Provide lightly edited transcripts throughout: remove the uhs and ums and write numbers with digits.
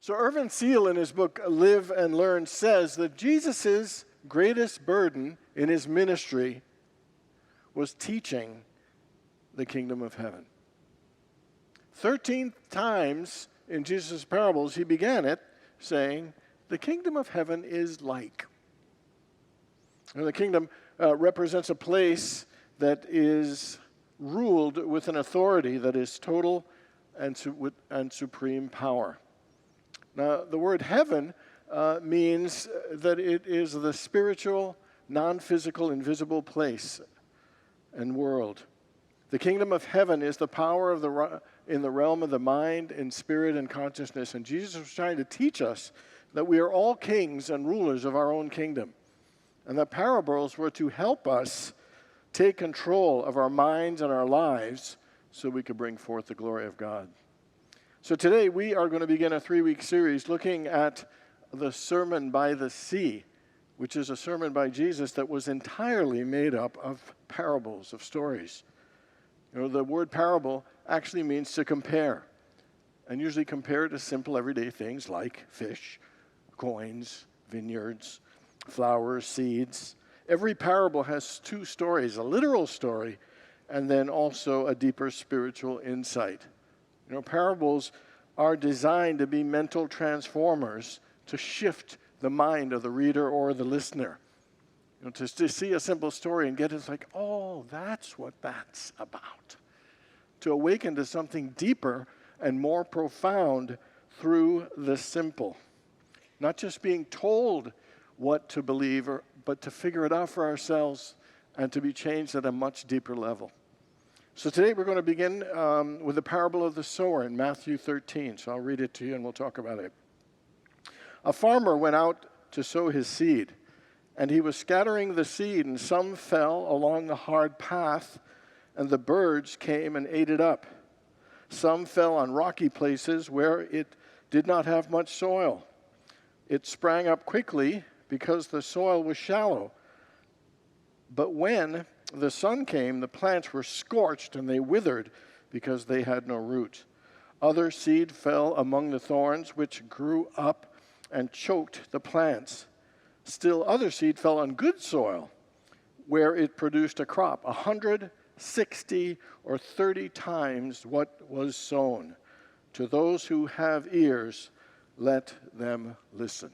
So Irvin Seal, in his book Live and Learn, says that Jesus' greatest burden in his ministry was teaching the kingdom of heaven. 13 times in Jesus' parables, he began it saying, the kingdom of heaven is like. And the kingdom represents a place that is ruled with an authority that is total and supreme power. Now, the word heaven means that it is the spiritual, non-physical, invisible place and world. The kingdom of heaven is the power of in the realm of the mind and spirit and consciousness. And Jesus was trying to teach us that we are all kings and rulers of our own kingdom. And that parables were to help us take control of our minds and our lives so we could bring forth the glory of God. So today we are going to begin a 3-week series looking at the Sermon by the Sea, which is a sermon by Jesus that was entirely made up of parables, of stories. You know, the word parable actually means to compare, and usually compare to simple everyday things like fish, coins, vineyards, flowers, seeds. Every parable has 2 stories, a literal story, and then also a deeper spiritual insight. You know, parables are designed to be mental transformers to shift the mind of the reader or the listener. You know, to see a simple story and get it like, oh, that's what that's about. To awaken to something deeper and more profound through the simple. Not just being told what to believe, but to figure it out for ourselves and to be changed at a much deeper level. So today we're going to begin with the parable of the sower in Matthew 13. So I'll read it to you and we'll talk about it. A farmer went out to sow his seed, and he was scattering the seed, and some fell along the hard path, and the birds came and ate it up. Some fell on rocky places where it did not have much soil. It sprang up quickly because the soil was shallow. But when the sun came, the plants were scorched and they withered because they had no root. Other seed fell among the thorns, which grew up and choked the plants. Still other seed fell on good soil, where it produced a crop, 160 or 30 times what was sown. To those who have ears, let them listen.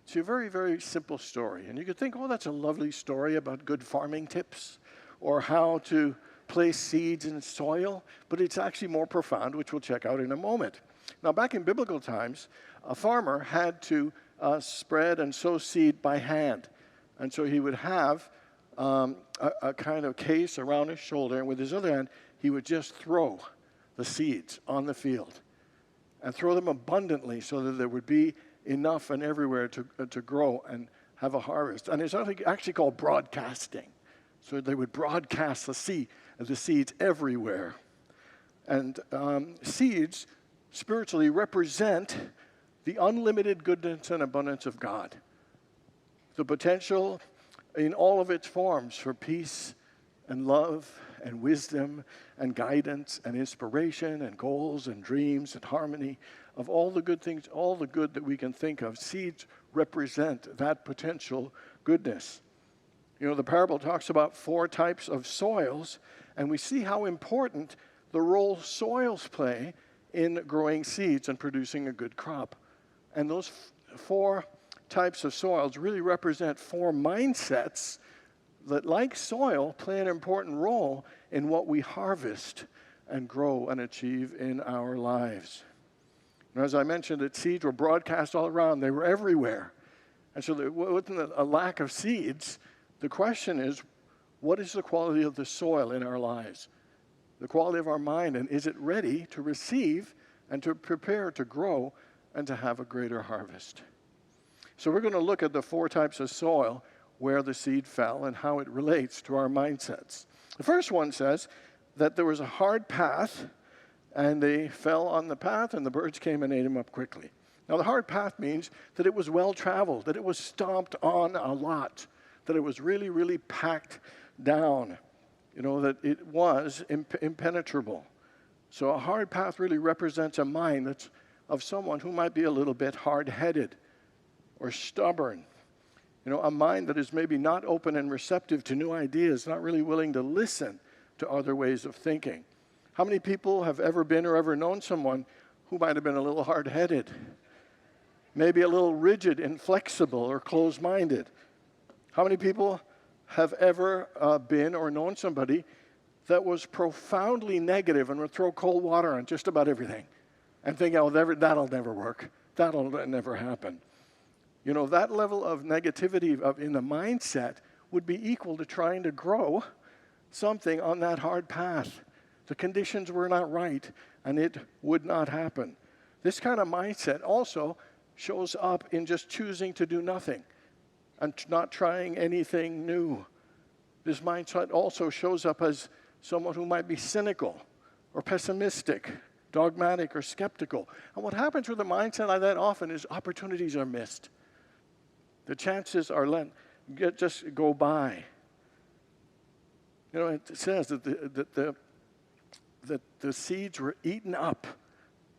It's a very, very simple story. And you could think, oh, that's a lovely story about good farming tips or how to place seeds in soil. But it's actually more profound, which we'll check out in a moment. Now, back in biblical times, a farmer had to spread and sow seed by hand. And so he would have a kind of case around his shoulder, and with his other hand, he would just throw the seeds on the field and throw them abundantly so that there would be enough and everywhere to grow and have a harvest. And it's actually called broadcasting. So they would broadcast the seeds everywhere. And seeds spiritually represent the unlimited goodness and abundance of God. The potential in all of its forms for peace and love and wisdom and guidance and inspiration and goals and dreams and harmony of all the good things, all the good that we can think of. Seeds represent that potential goodness. You know, the parable talks about 4 types of soils, and we see how important the role soils play in growing seeds and producing a good crop. And those 4 types of soils really represent 4 mindsets that, like soil, play an important role in what we harvest and grow and achieve in our lives. And as I mentioned, that seeds were broadcast all around. They were everywhere. And so there wasn't a lack of seeds. The question is, what is the quality of the soil in our lives? The quality of our mind, and is it ready to receive and to prepare to grow and to have a greater harvest? So we're going to look at the 4 types of soil where the seed fell and how it relates to our mindsets. The first one says that there was a hard path, and they fell on the path, and the birds came and ate them up quickly. Now, the hard path means that it was well-traveled, that it was stomped on a lot, that it was really, really packed down, you know, that it was impenetrable. So a hard path really represents a mind that's of someone who might be a little bit hard-headed or stubborn. A mind that is maybe not open and receptive to new ideas, not really willing to listen to other ways of thinking. How many people have ever been or ever known someone who might have been a little hard-headed, maybe a little rigid, inflexible, or closed-minded? How many people have ever been or known somebody that was profoundly negative and would throw cold water on just about everything and think, oh, that'll never work, that'll never happen? That level of negativity in the mindset would be equal to trying to grow something on that hard path. The conditions were not right, and it would not happen. This kind of mindset also shows up in just choosing to do nothing and not trying anything new. This mindset also shows up as someone who might be cynical or pessimistic, dogmatic or skeptical. And what happens with a mindset like that often is opportunities are missed. The chances are just go by. It says that the seeds were eaten up.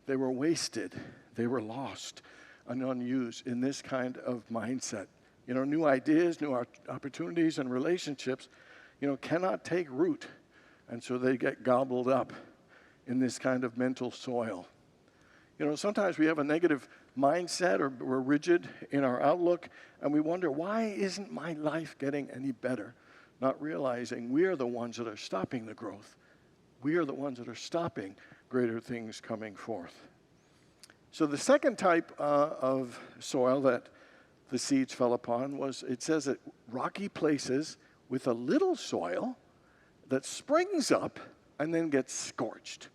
They were wasted. They were lost and unused in this kind of mindset. New ideas, new opportunities, and relationships, cannot take root. And so they get gobbled up in this kind of mental soil. Sometimes we have a negative mindset or we're rigid in our outlook, and we wonder, why isn't my life getting any better? Not realizing we are the ones that are stopping the growth. We are the ones that are stopping greater things coming forth. So the second type of soil that the seeds fell upon was, it says that rocky places with a little soil that springs up and then gets scorched.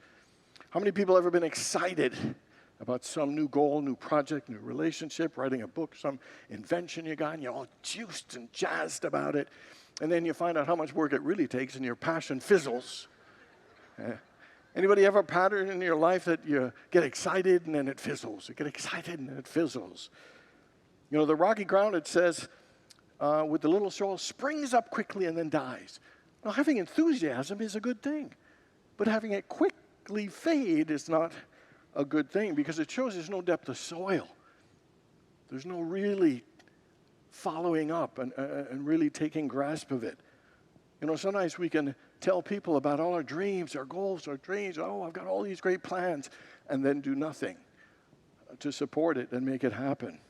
How many people have ever been excited about some new goal, new project, new relationship, writing a book, some invention you got, and you're all juiced and jazzed about it, and then you find out how much work it really takes and your passion fizzles? Anybody have a pattern in your life that you get excited and then it fizzles? You get excited and then it fizzles. The rocky ground, it says, with the little soil, springs up quickly and then dies. Now, having enthusiasm is a good thing, but having it quickly fade is not a good thing, because it shows there's no depth of soil. There's no really following up and really taking grasp of it. Sometimes we can tell people about all our dreams, our goals, our dreams. Oh, I've got all these great plans, and then do nothing to support it and make it happen.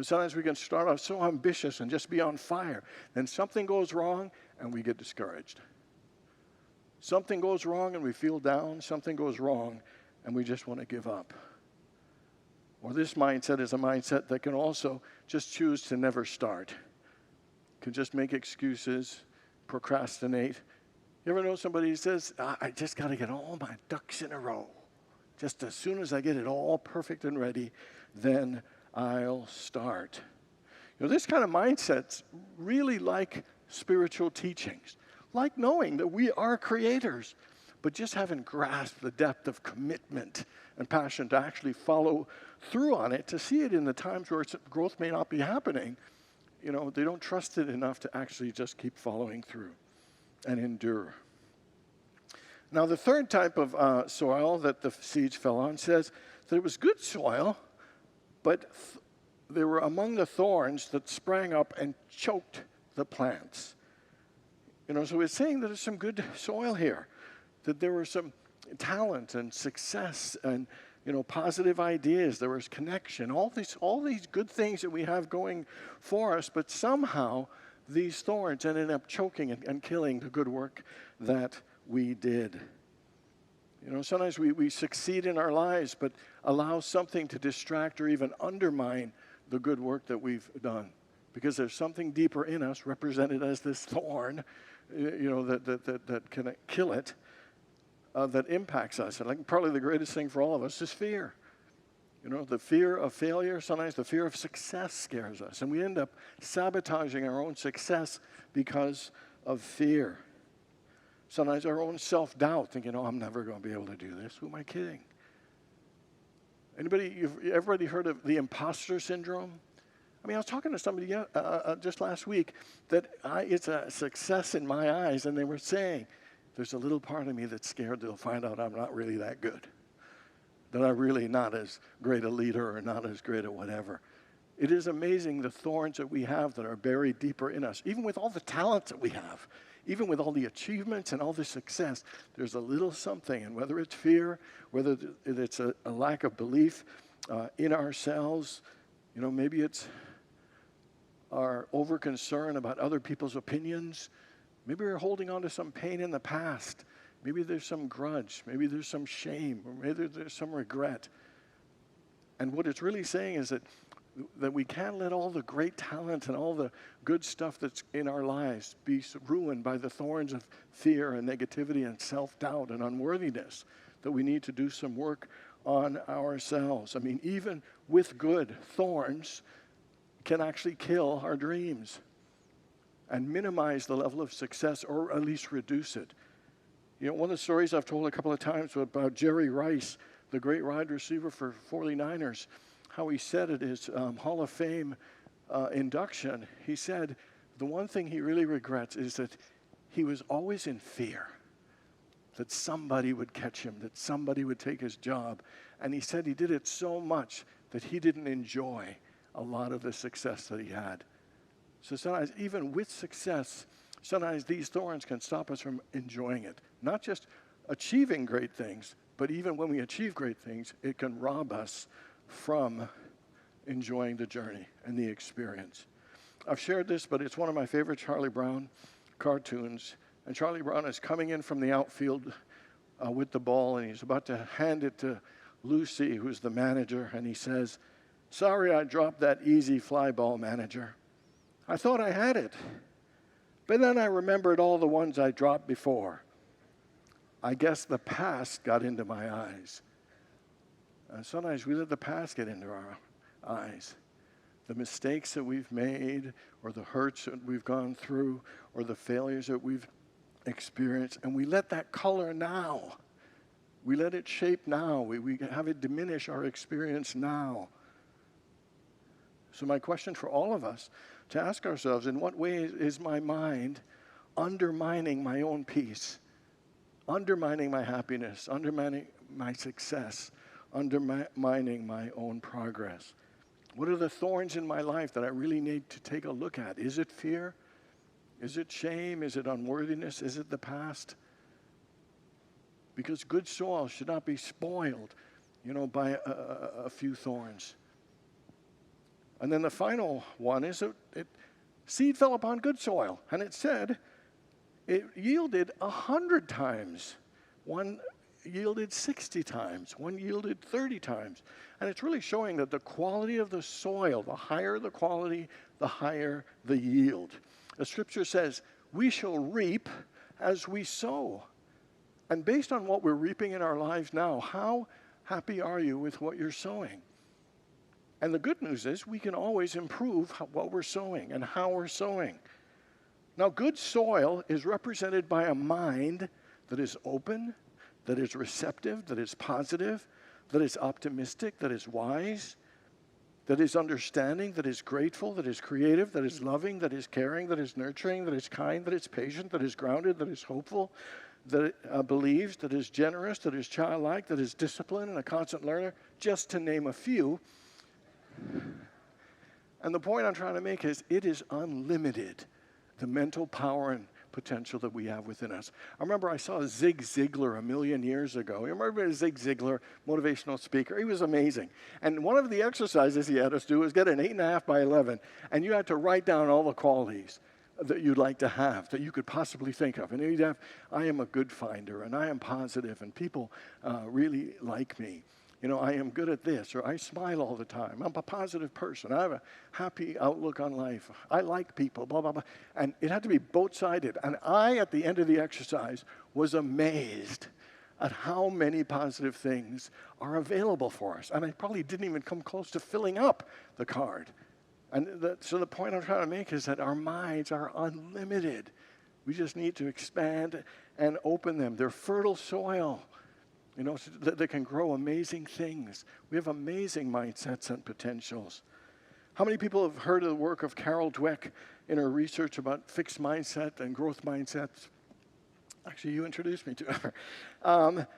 Sometimes we can start off so ambitious and just be on fire. Then something goes wrong, and we get discouraged. Something goes wrong, and we feel down. Something goes wrong, and we just want to give up. Or this mindset is a mindset that can also just choose to never start. Can just make excuses, procrastinate. You ever know somebody who says, I just got to get all my ducks in a row. Just as soon as I get it all perfect and ready, then I'll start. This kind of mindset's really like spiritual teachings, like knowing that we are creators, but just haven't grasped the depth of commitment and passion to actually follow through on it, to see it in the times where growth may not be happening. They don't trust it enough to actually just keep following through and endure. Now, the third type of soil that the seeds fell on says that it was good soil, but they were among the thorns that sprang up and choked the plants. So it's saying that there's some good soil here, that there were some talent and success and positive ideas. There was connection, all these good things that we have going for us, but somehow these thorns ended up choking and killing the good work that we did. Sometimes we succeed in our lives, but allow something to distract or even undermine the good work that we've done, because there's something deeper in us, represented as this thorn, that can kill it, that impacts us. And probably the greatest thing for all of us is fear. The fear of failure, sometimes the fear of success scares us, and we end up sabotaging our own success because of fear. Sometimes our own self-doubt, thinking, I'm never going to be able to do this. Who am I kidding? Everybody heard of the imposter syndrome? I was talking to somebody just last week that it's a success in my eyes, and they were saying, there's a little part of me that's scared they'll find out I'm not really that good. that I'm really not as great a leader or not as great at whatever. It is amazing the thorns that we have that are buried deeper in us. Even with all the talent that we have, even with all the achievements and all the success, there's a little something, and whether it's fear, whether it's a lack of belief in ourselves, maybe it's our over-concern about other people's opinions. Maybe we're holding on to some pain in the past. Maybe there's some grudge. Maybe there's some shame. Or maybe there's some regret. And what it's really saying is that we can't let all the great talent and all the good stuff that's in our lives be ruined by the thorns of fear and negativity and self-doubt and unworthiness, that we need to do some work on ourselves. I mean, even with good, thorns can actually kill our dreams and minimize the level of success, or at least reduce it. One of the stories I've told a couple of times about Jerry Rice, the great wide receiver for 49ers, how he said at his Hall of Fame induction, he said the one thing he really regrets is that he was always in fear that somebody would catch him, that somebody would take his job. And he said he did it so much that he didn't enjoy a lot of the success that he had. So sometimes, even with success, sometimes these thorns can stop us from enjoying it. Not just achieving great things, but even when we achieve great things, it can rob us from enjoying the journey and the experience. I've shared this, but it's one of my favorite Charlie Brown cartoons. And Charlie Brown is coming in from the outfield with the ball, and he's about to hand it to Lucy, who's the manager, and he says, "Sorry I dropped that easy fly ball, manager. I thought I had it, but then I remembered all the ones I dropped before. I guess the past got into my eyes." And sometimes we let the past get into our eyes. The mistakes that we've made, or the hurts that we've gone through, or the failures that we've experienced, and we let that color now. We let it shape now. We have it diminish our experience now. So my question for all of us to ask ourselves, in what way is my mind undermining my own peace, undermining my happiness, undermining my success, undermining my own progress? What are the thorns in my life that I really need to take a look at? Is it fear? Is it shame? Is it unworthiness? Is it the past? Because good soil should not be spoiled, by a few thorns. And then the final one is seed fell upon good soil, and it said it yielded 100 times. One yielded 60 times. One yielded 30 times. And it's really showing that the quality of the soil, the higher the quality, the higher the yield. The scripture says, we shall reap as we sow. And based on what we're reaping in our lives now, how happy are you with what you're sowing? And the good news is we can always improve what we're sowing and how we're sowing. Now, good soil is represented by a mind that is open, that is receptive, that is positive, that is optimistic, that is wise, that is understanding, that is grateful, that is creative, that is loving, that is caring, that is nurturing, that is kind, that is patient, that is grounded, that is hopeful, that believes, that is generous, that is childlike, that is disciplined and a constant learner, just to name a few. And the point I'm trying to make is it is unlimited, the mental power and potential that we have within us. I remember I saw Zig Ziglar a million years ago. You remember Zig Ziglar, motivational speaker? He was amazing. And one of the exercises he had us do was get an 8.5 by 11, and you had to write down all the qualities that you'd like to have, that you could possibly think of. And you'd have, I am a good finder, and I am positive, and people really like me. I am good at this, or I smile all the time. I'm a positive person. I have a happy outlook on life. I like people, blah, blah, blah. And it had to be both-sided. And I, at the end of the exercise, was amazed at how many positive things are available for us. And I probably didn't even come close to filling up the card. And so the point I'm trying to make is that our minds are unlimited. We just need to expand and open them. They're fertile soil. So that they can grow amazing things. We have amazing mindsets and potentials. How many people have heard of the work of Carol Dweck in her research about fixed mindset and growth mindsets? Actually, you introduced me to her.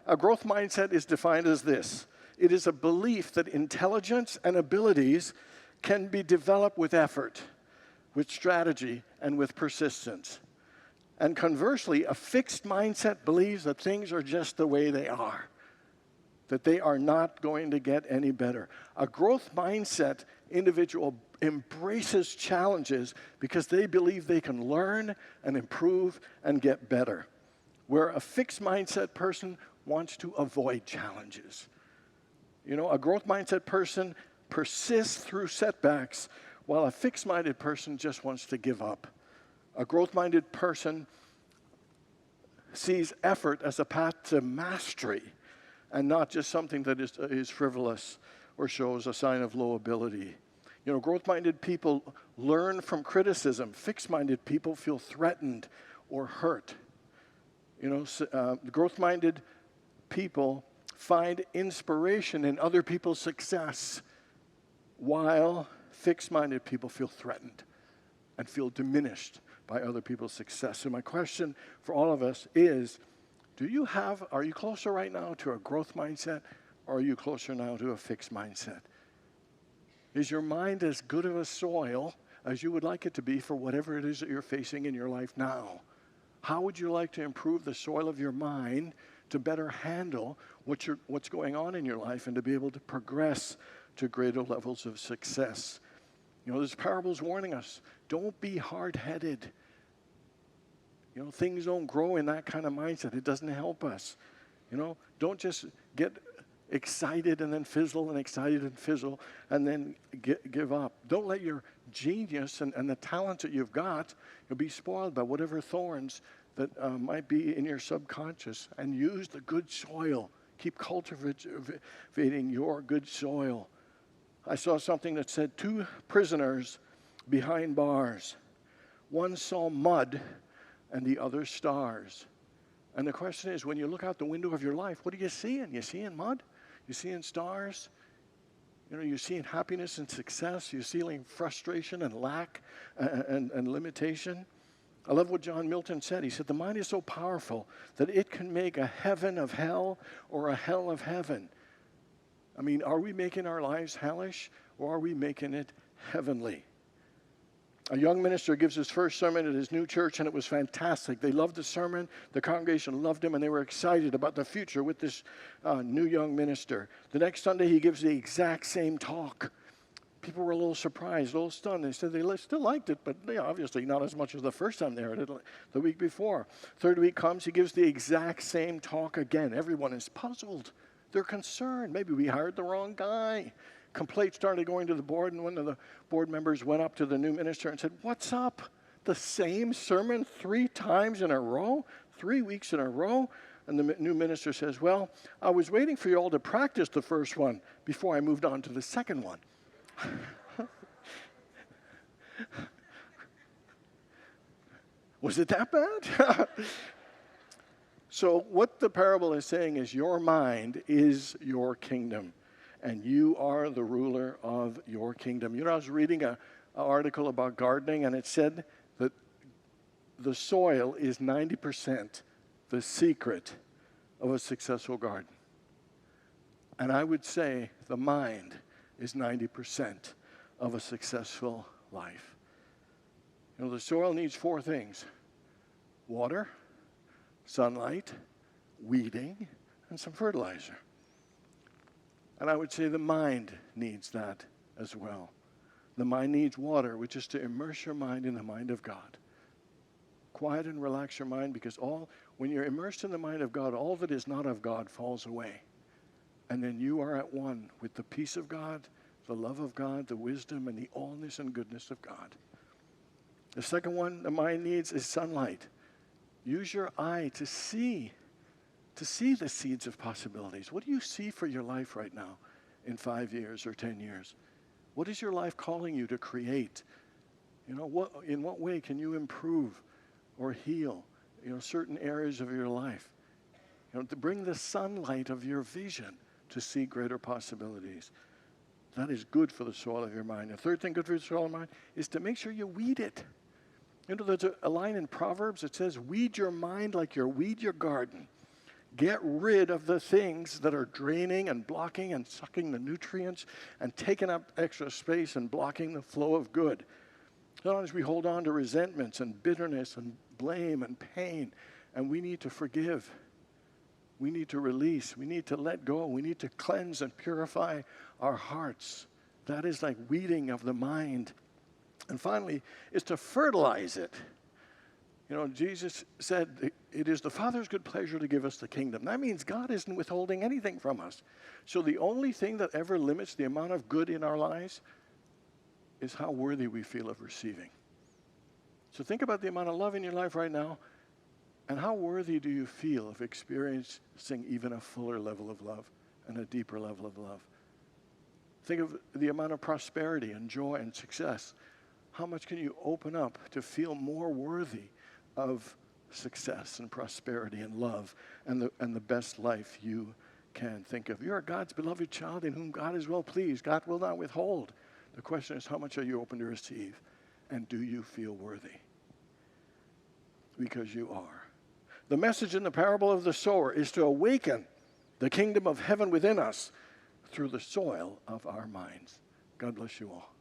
A growth mindset is defined as this. It is a belief that intelligence and abilities can be developed with effort, with strategy, and with persistence. And conversely, a fixed mindset believes that things are just the way they are, that they are not going to get any better. A growth mindset individual embraces challenges because they believe they can learn and improve and get better, where a fixed mindset person wants to avoid challenges. You know, a growth mindset person persists through setbacks, while a fixed-minded person just wants to give up. A growth-minded person sees effort as a path to mastery and not just something that is frivolous or shows a sign of low ability. You know, growth-minded people learn from criticism. Fixed-minded people feel threatened or hurt. You know, growth-minded people find inspiration in other people's success, while fixed-minded people feel threatened and feel diminished by other people's success. So my question for all of us is, are you closer right now to a growth mindset, or are you closer now to a fixed mindset? Is your mind as good of a soil as you would like it to be for whatever it is that you're facing in your life now? How would you like to improve the soil of your mind to better handle what's going on in your life and to be able to progress to greater levels of success? You know, this parable is warning us, don't be hard-headed. You know, things don't grow in that kind of mindset. It doesn't help us. You know, don't just get excited and then fizzle and excited and fizzle and then give up. Don't let your genius and the talent that you've got be spoiled by whatever thorns that might be in your subconscious, and use the good soil. Keep cultivating your good soil. I saw something that said 2 prisoners behind bars. One saw mud and the other stars. And the question is, when you look out the window of your life, what are you seeing? You seeing mud? You seeing stars? You know, you're seeing happiness and success. You're seeing frustration and lack and limitation. I love what John Milton said. He said, the mind is so powerful that it can make a heaven of hell or a hell of heaven. I mean, are we making our lives hellish, or are we making it heavenly? A young minister gives his first sermon at his new church, and it was fantastic. They loved the sermon. The congregation loved him, and they were excited about the future with this new young minister. The next Sunday, he gives the exact same talk. People were a little surprised, a little stunned. They said they still liked it, but obviously not as much as the first time they heard it the week before. Third week comes, he gives the exact same talk again. Everyone is puzzled. They're concerned. Maybe we hired the wrong guy. Complaints started going to the board, and one of the board members went up to the new minister and said, what's up? The same sermon 3 times in a row? 3 weeks in a row? And the new minister says, well, I was waiting for you all to practice the first one before I moved on to the second one. Was it that bad? So what the parable is saying is, your mind is your kingdom, and you are the ruler of your kingdom. You know, I was reading an article about gardening, and it said that the soil is 90% the secret of a successful garden. And I would say the mind is 90% of a successful life. You know, the soil needs 4 things: water, sunlight, weeding, and some fertilizer. And I would say the mind needs that as well. The mind needs water, which is to immerse your mind in the mind of God. Quiet and relax your mind, because when you're immersed in the mind of God, all that is not of God falls away. And then you are at one with the peace of God, the love of God, the wisdom, and the allness and goodness of God. The second one the mind needs is sunlight. Use your eye to see the seeds of possibilities. What do you see for your life right now in 5 years or 10 years? What is your life calling you to create? You know, in what way can you improve or heal, certain areas of your life? To bring the sunlight of your vision to see greater possibilities. That is good for the soil of your mind. The third thing good for the soil of your mind is to make sure you weed it. There's a line in Proverbs that says, weed your mind like you weed your garden. Get rid of the things that are draining and blocking and sucking the nutrients and taking up extra space and blocking the flow of good. Sometimes we hold on to resentments and bitterness and blame and pain, and we need to forgive. We need to release. We need to let go. We need to cleanse and purify our hearts. That is like weeding of the mind. And finally, is to fertilize it. You know, Jesus said, it is the Father's good pleasure to give us the kingdom. That means God isn't withholding anything from us. So the only thing that ever limits the amount of good in our lives is how worthy we feel of receiving. So think about the amount of love in your life right now, and how worthy do you feel of experiencing even a fuller level of love and a deeper level of love? Think of the amount of prosperity and joy and success. How much can you open up to feel more worthy of success and prosperity and love and the best life you can think of? You're God's beloved child in whom God is well pleased. God will not withhold. The question is, how much are you open to receive? And do you feel worthy? Because you are. The message in the parable of the sower is to awaken the kingdom of heaven within us through the soil of our minds. God bless you all.